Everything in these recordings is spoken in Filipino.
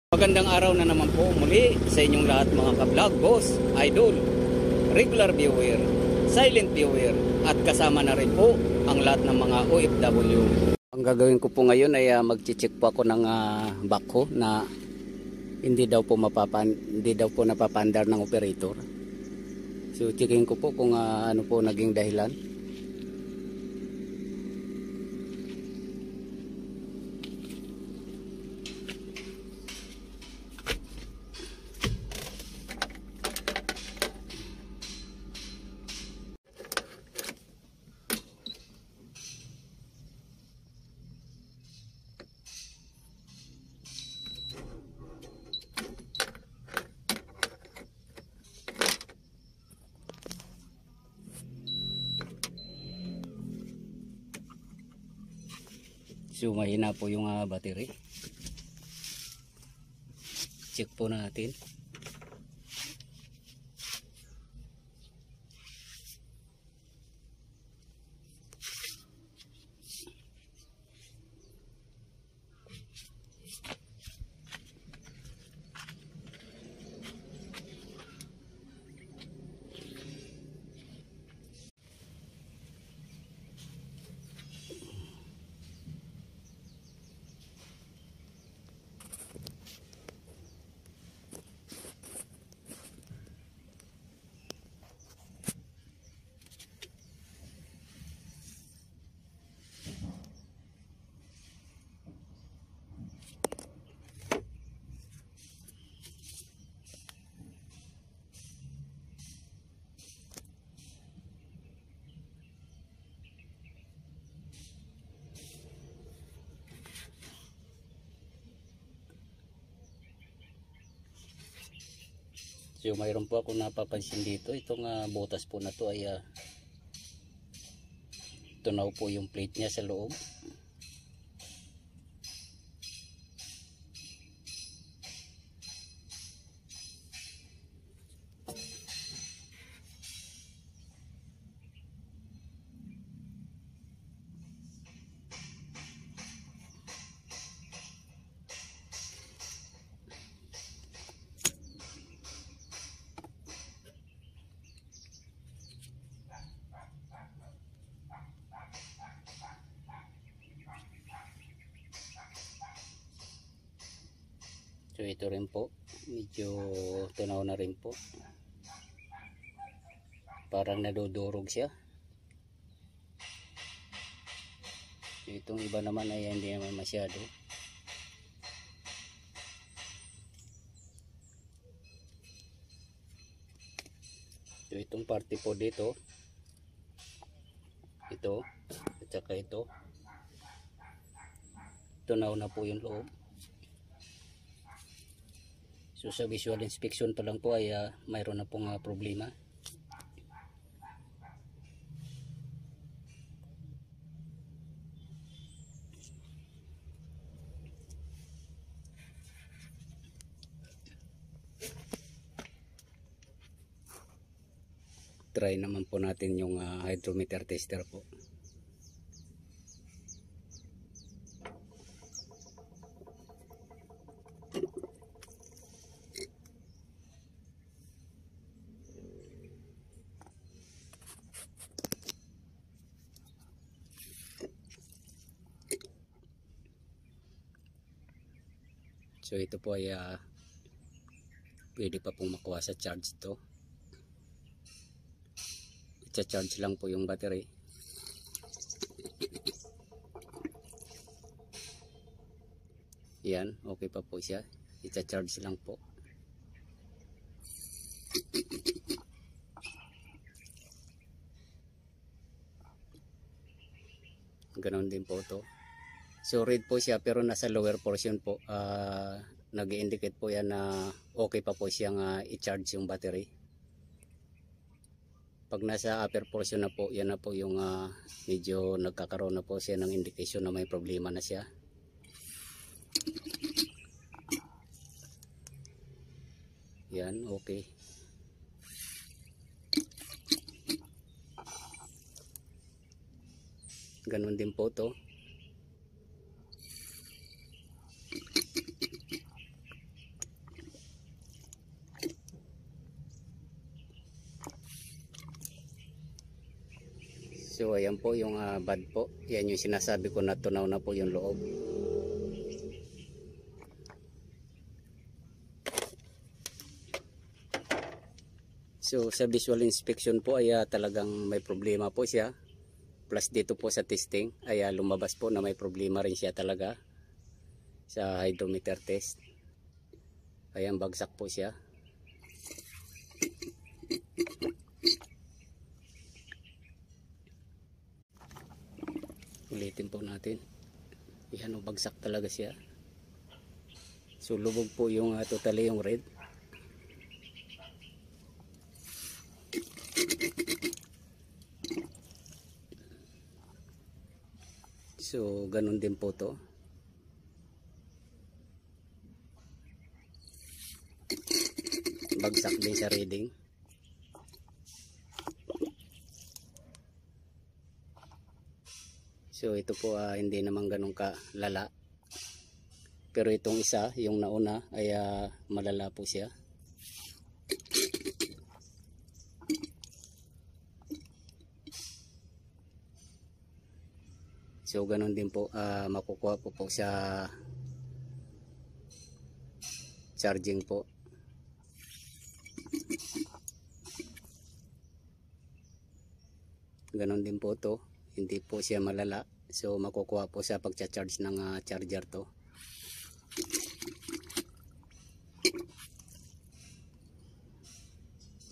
Magandang araw na naman po muli sa inyong lahat mga ka-vlog, boss, idol, regular viewer, silent viewer at kasama na rin po ang lahat ng mga OFW. Ang gagawin ko po ngayon ay mag-check po ako ng backhoe na hindi daw po napapandar ng operator. So checkin ko po kung ano po naging dahilan. So mahina po yung battery. Check po natin. So mayroon po ako napapansin dito, itong butas po na to ay tunaw po yung plate niya sa loob. So ito rin po, medyo tunaw na rin po. Parang nadudurog siya. So itong iba naman ay hindi naman masyado. So itong parte po dito, ito at saka ito, tunaw na po yung loob. So sa visual inspection pa lang po ay mayroon na pong problema. Try naman po natin yung hydrometer tester po. So ito po ay pwede pa pong makuha sa charge to. I-charge lang po yung battery. Yan, okay pa po siya. I-charge lang po. Ganon din po to. So red po siya pero nasa lower portion po. Nag-indicate po yan na okay pa po siyang i-charge yung battery. Pag nasa upper portion na po, yan na po yung medyo nagkakaroon na po siya ng indication na may problema na siya. Yan, okay. Ganon din po to. So ayan po yung bad po. Yan yung sinasabi ko na tunaw na po yung loob. So sa visual inspection po ay talagang may problema po siya. Plus dito po sa testing ay lumabas po na may problema rin siya talaga sa hydrometer test. Ayan, bagsak po siya. Ulitin po natin. Ayan, bagsak talaga siya. So lubog po yung totally yung red. So ganun din po to. Bagsak din sa reading. So ito po hindi naman ganun kalala. Pero itong isa, yung nauna ay malala po siya. So ganun din po makukuha po sa charging po. Ganon din po to, hindi po siya malala. So makukuha po sa pagcha-charge ng charger to.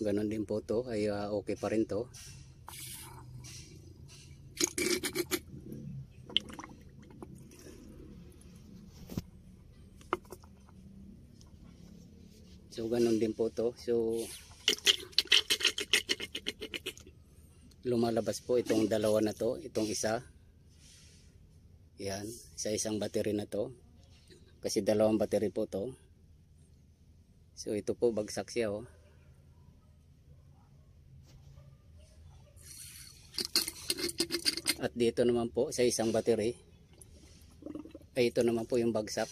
Ganon din po to, ay okay pa rin to. So ganon din po to. So lumalabas po itong dalawa na to, itong isa. Yan, sa isang battery na to. Kasi dalawang battery po to. So ito po bagsak siya oh. At dito naman po sa isang battery ay ito naman po yung bagsak.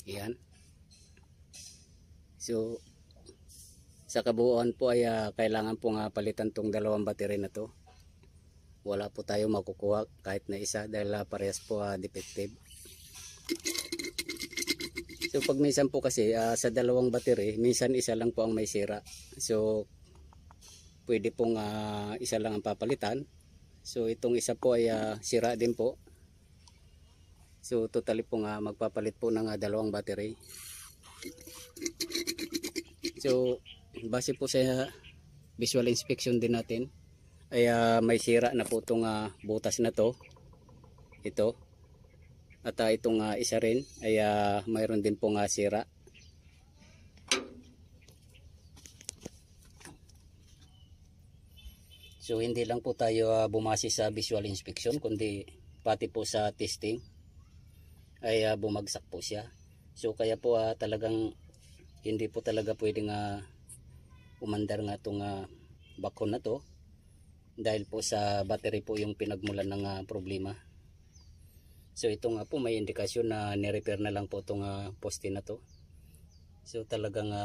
Yan. So sa kabuuan po ay kailangan po palitan tong dalawang battery na to. Wala po tayo makukuha kahit na isa dahil parehas po defective. So pag minsan po kasi sa dalawang battery, minsan isa lang po ang may sira. So pwede pong isa lang ang papalitan. So itong isa po ay sira din po. So totally po magpapalit po ng dalawang battery. So base po sa visual inspection din natin ay may sira na po itong butas na to, ito, at itong isa rin ay mayroon din pong sira. So hindi lang po tayo bumase sa visual inspection kundi pati po sa testing ay bumagsak po siya. So kaya po talagang hindi po talaga pwedeng umandar nga itong bakon na to dahil po sa battery po yung pinagmulan ng problema. So ito nga po may indikasyon na ni-repair na lang po itong poste na to. So talagang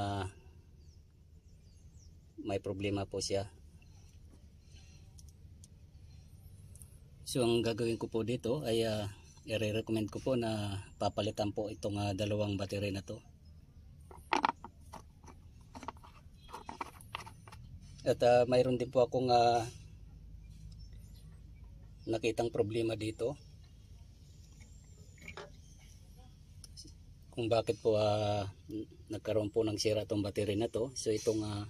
may problema po siya. So ang gagawin ko po dito ay i-recommend ko po na papalitan po itong dalawang battery na to. At mayroon din po akong nakitang problema dito kung bakit po nagkaroon po ng sira itong battery na to. So itong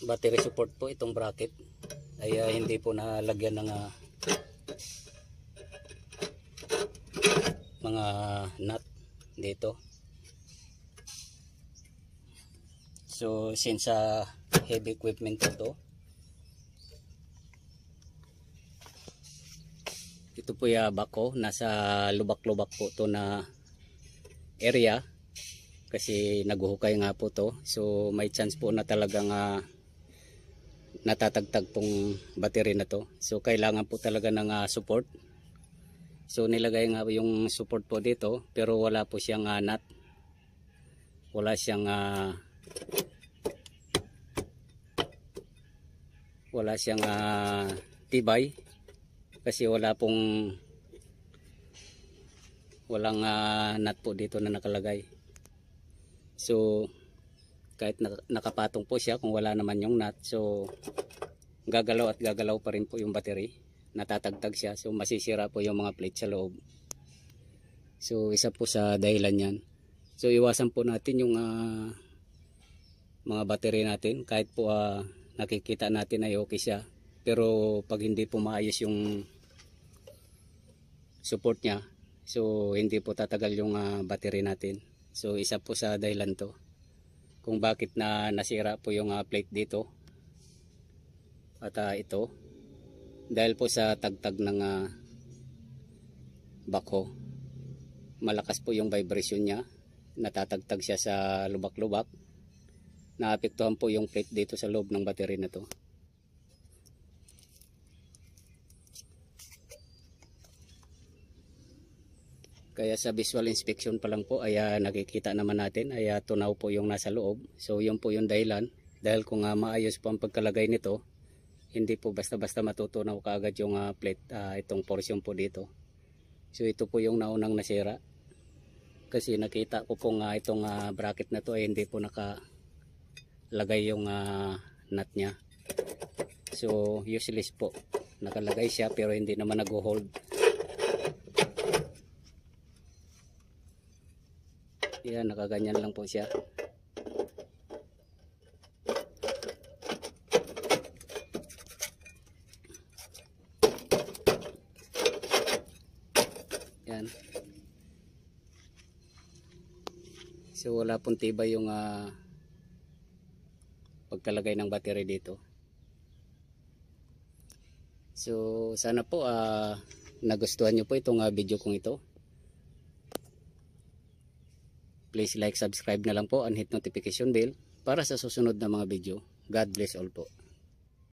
battery support po, itong bracket ay hindi po nalagyan ng mga nut dito. So since heavy equipment po to, ito po yung bako, nasa lubak-lubak po to na area kasi naguhukay nga po to. So may chance po na talagang natatagtag tong battery na to. So kailangan po talaga ng support. So nilagay nga yung support po dito pero wala po siyang nut. Wala siyang wala siyang tibay kasi walang nut po dito na nakalagay. So kahit nakapatong po siya, kung wala naman yung nut, so gagalaw at gagalaw pa rin po yung battery, natatagtag siya, so masisira po yung mga plate sa loob. So isa po sa dahilan yan. So iwasan po natin yung mga battery natin, kahit po nakikita natin ay okay siya, pero pag hindi po maayos yung support nya, so hindi po tatagal yung battery natin. So isa po sa dahilan to kung bakit nasira po yung plate dito at ito, dahil po sa tagtag ng backhoe. Malakas po yung vibration nya, natatagtag siya sa lubak-lubak, naapektuhan po yung plate dito sa loob ng battery na to. Kaya sa visual inspection pa lang po ay nakikita naman natin ay tunaw po yung nasa loob. So yun po yung dahilan, dahil kung maayos po ang pagkalagay nito, hindi po basta-basta matutunaw kaagad yung plate, itong portion po dito. So ito po yung naunang nasira, kasi nakita ko po itong bracket na to ay hindi po nakalagay yung nut nya. So useless po, nakalagay siya pero hindi naman nag-hold. Yan, nakaganyan lang po siya. Yan. So wala pong tibay yung pagkalagay ng battery dito. So sana po nagustuhan nyo po itong video kong ito. Please like, subscribe na lang po and hit notification bell para sa susunod na mga video. God bless all po.